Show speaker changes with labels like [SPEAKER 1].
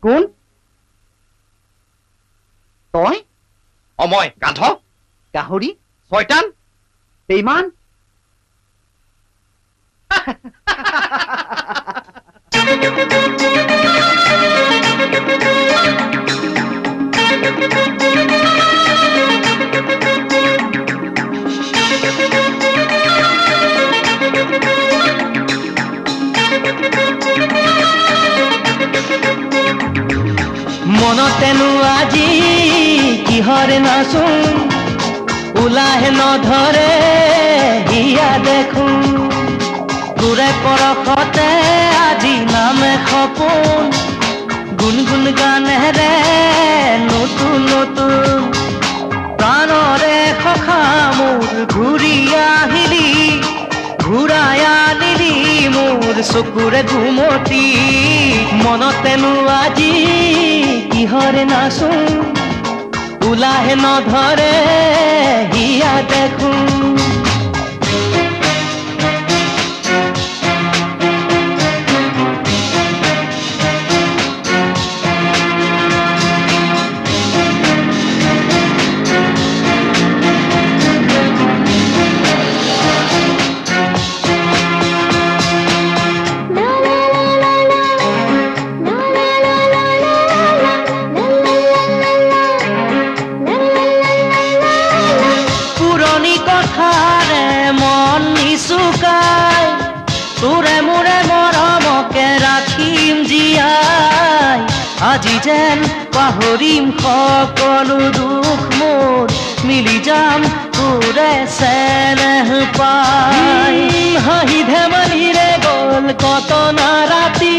[SPEAKER 1] কোন তই
[SPEAKER 2] মই গাধ
[SPEAKER 1] গাহৰি
[SPEAKER 2] শয়তান
[SPEAKER 1] বেইমান
[SPEAKER 3] মনতেনো আজি কিহৰে নাচোন ওলাহে নধৰে হিয়া দেখোন তোৰে পৰশতে আজি নামে সপোন গুণগুণ গানেৰে নতুন নতুন প্ৰাণৰে সখা মোৰ ঘূৰি আহিলি ঘূৰাই আনিলি মোৰ চকুৰে ঘুমতি মনতেনো আজি কিহৰে নাচোন ওলাহে নধৰে হিয়া দেখোন তোৰে মোৰে মৰমকে ৰাখিম জীয়াই আজি যেন পাহৰিম সকলো দুখ মোৰ মিলি যাম তোৰে চেনেহ পাই হাঁহি ধেমালিৰে গ'ল কত না ৰাতি